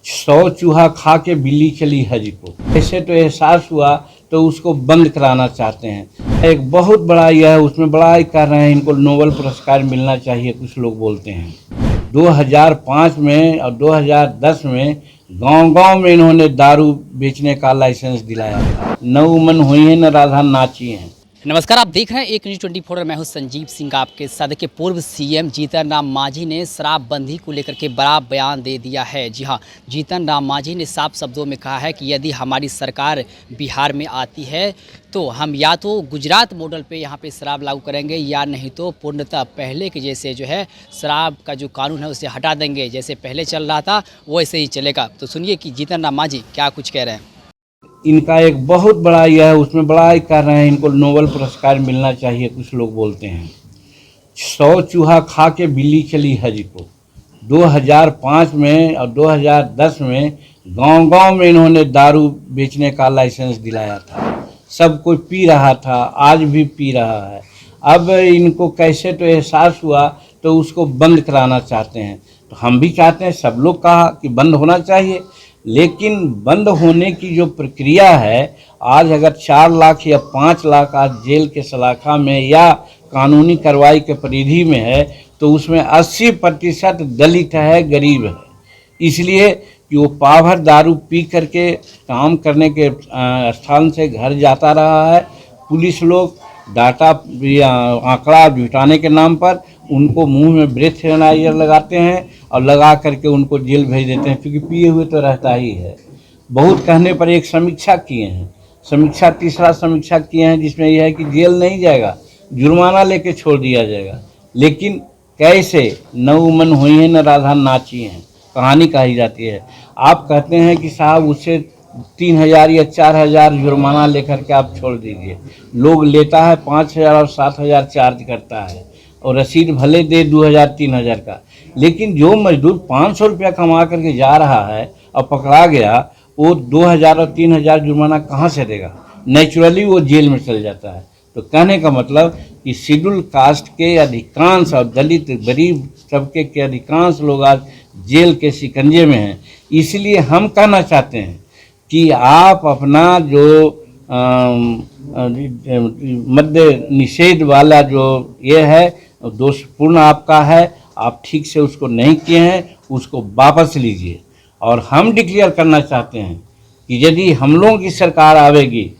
100 चूहा खा के बिल्ली चली हज को। ऐसे तो एहसास हुआ तो उसको बंद कराना चाहते हैं। एक बहुत बड़ा यह उसमें बड़ा ही कर रहे हैं, इनको नोबेल पुरस्कार मिलना चाहिए, कुछ लोग बोलते हैं। 2005 में और 2010 में गांव-गांव में इन्होंने दारू बेचने का लाइसेंस दिलाया था। न मन हुई है न राधा नाची हैं। नमस्कार, आप देख रहे हैं एक न्यूज़ 24 और मैं हूं संजीव सिंह आपके साथ। के पूर्व सीएम जीतन राम मांझी ने शराबबंदी को लेकर के बड़ा बयान दे दिया है। जी हां, जीतन राम मांझी ने साफ शब्दों में कहा है कि यदि हमारी सरकार बिहार में आती है तो हम या तो गुजरात मॉडल पे यहां पे शराब लागू करेंगे या नहीं तो पूर्णतः पहले के जैसे जो है शराब का जो कानून है उसे हटा देंगे। जैसे पहले चल रहा था वो ऐसे ही चलेगा। तो सुनिए कि जीतन राम मांझी क्या कुछ कह रहे हैं। इनका एक बहुत बड़ा यह उसमें बड़ा ही कर रहे हैं, इनको नोबेल पुरस्कार मिलना चाहिए, कुछ लोग बोलते हैं। 100 चूहा खा के बिल्ली चली हज को। 2005 में और 2010 में गांव-गांव में इन्होंने दारू बेचने का लाइसेंस दिलाया था। सब कोई पी रहा था, आज भी पी रहा है। अब इनको कैसे तो एहसास हुआ तो उसको बंद कराना चाहते हैं। तो हम भी चाहते हैं, सब लोग कहा कि बंद होना चाहिए, लेकिन बंद होने की जो प्रक्रिया है, आज अगर 4 लाख या 5 लाख आज जेल के सलाखा में या कानूनी कार्रवाई के परिधि में है तो उसमें 80% दलित है, गरीब है। इसलिए कि वो पाभर दारू पी करके काम करने के स्थान से घर जाता रहा है। पुलिस लोग डाटा आंकड़ा जुटाने के नाम पर उनको मुंह में ब्रेथ एनालाइजर लगाते हैं और लगा करके उनको जेल भेज देते हैं, क्योंकि पिए हुए तो रहता ही है। बहुत कहने पर एक समीक्षा किए हैं, तीसरा समीक्षा किए हैं, जिसमें यह है कि जेल नहीं जाएगा, जुर्माना लेके छोड़ दिया जाएगा। लेकिन कैसे? न मन हुई है न राधा नाची हैं, कहानी कही जाती है। आप कहते हैं कि साहब उससे 3000 या 4000 जुर्माना लेकर के आप छोड़ दीजिए। लोग लेता है 5000 और 7000 चार्ज करता है और रसीद भले दे 2000-3000 का, लेकिन जो मजदूर 500 रुपया कमा करके जा रहा है और पकड़ा गया, वो 2000 और 3000 जुर्माना कहाँ से देगा? नेचुरली वो जेल में चल जाता है। तो कहने का मतलब कि शेड्यूल कास्ट के अधिकांश और दलित गरीब तबके के अधिकांश लोग आज जेल के शिकंजे में हैं। इसलिए हम कहना चाहते हैं कि आप अपना जो मद्य निषेध वाला जो ये है दोषपूर्ण आपका है, आप ठीक से उसको नहीं किए हैं, उसको वापस लीजिए। और हम डिक्लेयर करना चाहते हैं कि यदि हम लोगों की सरकार आवेगी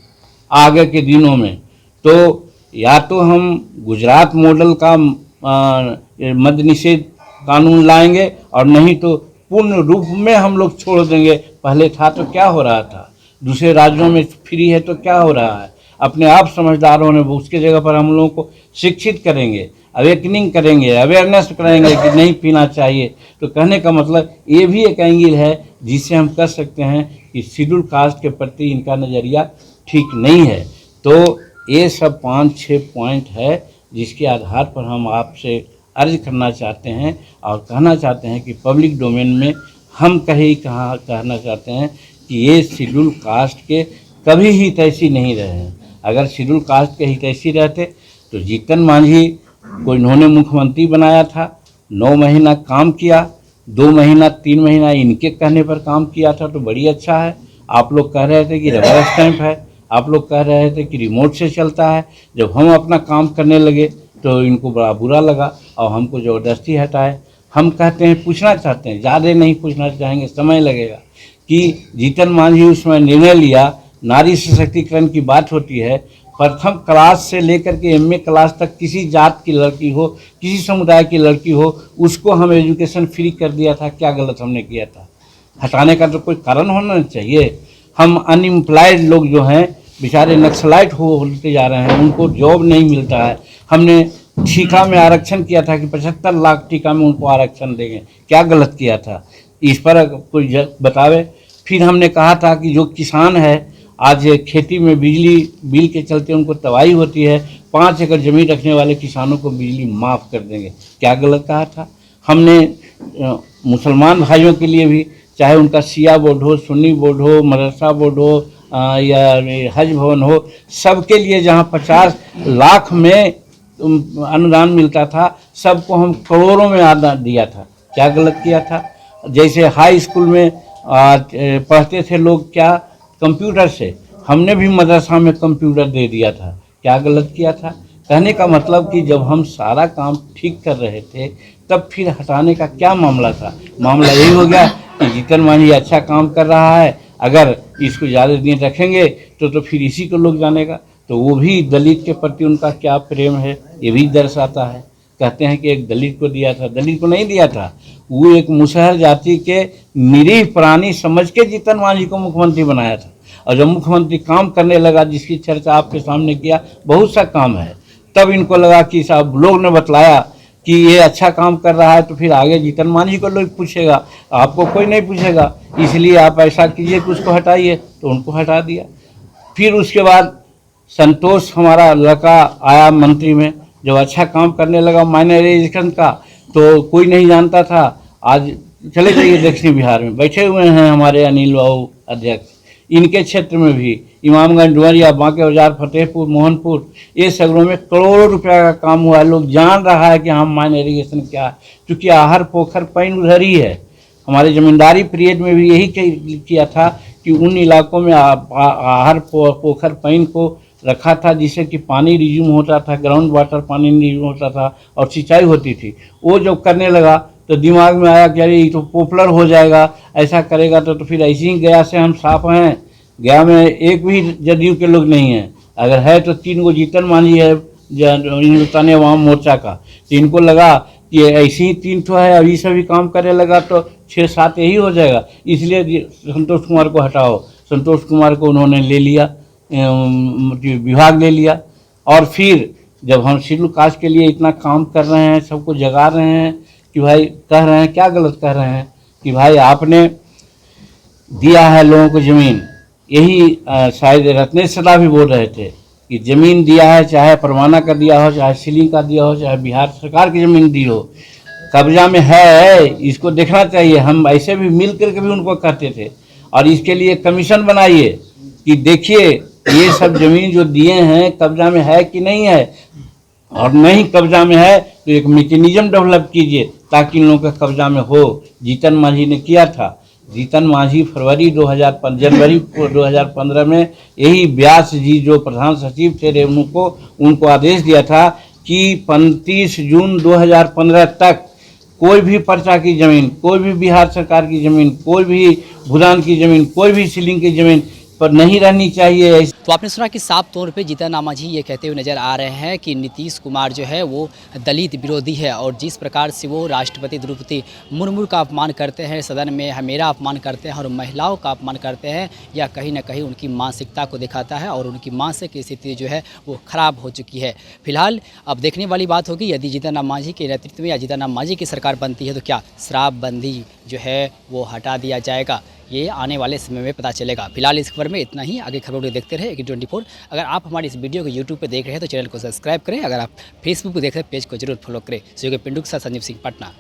आगे के दिनों में, तो या तो हम गुजरात मॉडल का मद्य निषेध कानून लाएंगे और नहीं तो पूर्ण रूप में हम लोग छोड़ देंगे। पहले था तो क्या हो रहा था, दूसरे राज्यों में फ्री है तो क्या हो रहा है। अपने आप समझदारों ने उसके जगह पर हम लोगों को शिक्षित करेंगे, अवेकनिंग करेंगे, अवेयरनेस करेंगे कि नहीं पीना चाहिए। तो कहने का मतलब ये भी एक एंगल है जिससे हम कह सकते हैं कि शेड्यूल कास्ट के प्रति इनका नज़रिया ठीक नहीं है। तो ये सब 5-6 पॉइंट है जिसके आधार पर हम आपसे अर्ज करना चाहते हैं और कहना चाहते हैं कि पब्लिक डोमेन में हम कहना चाहते हैं कि ये शेड्यूल कास्ट के कभी ही हितैषी नहीं रहे हैं। अगर शेड्यूल कास्ट के हितैषी रहते तो जीतन मांझी को इन्होंने मुख्यमंत्री बनाया था, 9 महीना काम किया, 2 महीना 3 महीना इनके कहने पर काम किया था, तो बड़ी अच्छा है। आप लोग कह रहे थे कि रबर स्टैंप है, आप लोग कह रहे थे कि रिमोट से चलता है। जब हम अपना काम करने लगे तो इनको बड़ा बुरा लगा और हमको ज़बरदस्ती हटाए। हम कहते हैं, पूछना चाहते हैं, ज़्यादा नहीं पूछना चाहेंगे, समय लगेगा, कि जीतन मांझी उसमें निर्णय लिया, नारी सशक्तिकरण की बात होती है, प्रथम क्लास से लेकर के एमए क्लास तक किसी जात की लड़की हो, किसी समुदाय की लड़की हो, उसको हम एजुकेशन फ्री कर दिया था। क्या गलत हमने किया था? हटाने का तो कोई कारण होना चाहिए। हम अनएम्प्लॉयड लोग जो हैं बेचारे नक्सलाइट होते जा रहे हैं, उनको जॉब नहीं मिलता है। हमने ठीका में आरक्षण किया था कि 75 लाख ठीका में उनको आरक्षण देंगे। क्या गलत किया था? इस पर कोई बतावे। फिर हमने कहा था कि जो किसान है आज खेती में बिजली बिल के चलते उनको तबाही होती है, 5 एकड़ ज़मीन रखने वाले किसानों को बिजली माफ़ कर देंगे। क्या गलत कहा था? हमने मुसलमान भाइयों के लिए भी, चाहे उनका शिया बोर्ड हो, सुन्नी बोर्ड हो, मदरसा बोर्ड हो या हज भवन हो, सबके लिए जहां 50 लाख में अनुदान मिलता था, सबको हम करोड़ों में अनुदान दिया था। क्या गलत किया था? जैसे हाई स्कूल में पढ़ते थे लोग क्या, कंप्यूटर से। हमने भी मदरसा में कंप्यूटर दे दिया था, क्या गलत किया था? कहने का मतलब कि जब हम सारा काम ठीक कर रहे थे तब फिर हटाने का क्या मामला था? मामला यही हो गया कि जीतन मांझी अच्छा काम कर रहा है, अगर इसको ज़्यादा दिन रखेंगे तो फिर इसी को लोग जानेगा। तो वो भी दलित के प्रति उनका क्या प्रेम है ये भी दर्शाता है। कहते हैं कि एक दलित को दिया था, दलित को नहीं दिया था, वो एक मुसहर जाति के निरीह प्राणी समझ के जीतन मांझी को मुख्यमंत्री बनाया था। और जब मुख्यमंत्री काम करने लगा, जिसकी चर्चा आपके सामने किया, बहुत सा काम है, तब इनको लगा कि साहब लोग ने बतलाया कि ये अच्छा काम कर रहा है, तो फिर आगे जीतन मांझी को लोग पूछेगा, आपको कोई नहीं पूछेगा, इसलिए आप ऐसा कीजिए कि उसको हटाइए। तो उनको हटा दिया। फिर उसके बाद संतोष हमारा लड़का आया मंत्री में, जब अच्छा काम करने लगा माइनराइजेशन का, तो कोई नहीं जानता था। आज चले जाइए दक्षिण बिहार में, बैठे हुए हैं हमारे अनिल बाबू अध्यक्ष, इनके क्षेत्र में भी इमामगंज, डुमरिया, बांके बाजार, फतेहपुर, मोहनपुर, ये शहरों में करोड़ों रुपया का काम हुआ है। लोग जान रहा है कि हम माइनर इरिगेशन क्या है, क्योंकि आहर पोखर पैन उधर ही है। हमारे जमींदारी पीरियड में भी यही किया था कि उन इलाकों में आहर पोखर पैन को रखा था, जिससे कि पानी रिज्यूम होता था, ग्राउंड वाटर पानी रिज्यूम होता था और सिंचाई होती थी। वो जब करने लगा तो दिमाग में आया कि अरे ये तो पॉपुलर हो जाएगा, ऐसा करेगा तो फिर ऐसे ही गया से हम साफ हैं। गया में एक भी जदयू के लोग नहीं हैं, अगर है तो 3 गो जीतन मांझी है हिंदुस्तानी अवाम मोर्चा का। तो इनको लगा कि ऐसे ही 3 ठो है, अभी से भी काम करने लगा तो 6-7 यही हो जाएगा, इसलिए संतोष कुमार को हटाओ। संतोष कुमार को उन्होंने ले लिया, विभाग ले लिया। और फिर जब हम शेड्यूल कास्ट के लिए इतना काम कर रहे हैं, सबको जगा रहे हैं कि भाई, कह रहे हैं क्या गलत कह रहे हैं कि भाई आपने दिया है लोगों को ज़मीन, यही शायद रत्नेश सदा भी बोल रहे थे कि ज़मीन दिया है, चाहे परवाना का दिया हो, चाहे सीलिंग का दिया हो, चाहे बिहार सरकार की ज़मीन दी हो, कब्जा में है, इसको देखना चाहिए। हम ऐसे भी मिल करके भी उनको कहते थे, और इसके लिए कमीशन बनाइए कि देखिए ये सब ज़मीन जो दिए हैं कब्जा में है कि नहीं है, और नहीं कब्जा में है तो एक मैकेनिज्म डेवलप कीजिए ताकि इन लोगों का कब्जा में हो। जीतन मांझी ने किया था। जीतन मांझी जनवरी 2015 में यही व्यास जी जो प्रधान सचिव थे रेवन्यू उनको आदेश दिया था कि 29 जून 2015 तक कोई भी पर्चा की ज़मीन, कोई भी बिहार सरकार की ज़मीन, कोई भी भूटान की ज़मीन, कोई भी सीलिंग की ज़मीन पर नहीं रहनी चाहिए। तो आपने सुना कि साफ तौर पे जीतन राम मांझी ये कहते हुए नजर आ रहे हैं कि नीतीश कुमार जो है वो दलित विरोधी है, और जिस प्रकार से वो राष्ट्रपति द्रौपदी मुर्मू का अपमान करते हैं, सदन में मेरा अपमान करते हैं और महिलाओं का अपमान करते हैं, यह कहीं ना कहीं उनकी मानसिकता को दिखाता है और उनकी मानसिक स्थिति जो है वो खराब हो चुकी है। फिलहाल अब देखने वाली बात होगी, यदि जीतन राम मांझी के नेतृत्व में या जीतन राम मांझी की सरकार बनती है तो क्या शराबबंदी जो है वो हटा दिया जाएगा, ये आने वाले समय में पता चलेगा। फिलहाल इस खबर में इतना ही, आगे खबरों को देखते रहे 1824। अगर आप हमारी इस वीडियो को यूट्यूब पे देख रहे हैं तो चैनल को सब्सक्राइब करें, अगर आप फेसबुक पे देख रहे हैं पेज को जरूर फॉलो करें। सहयोगी पिंडू के साथ संजीव सिंह, पटना।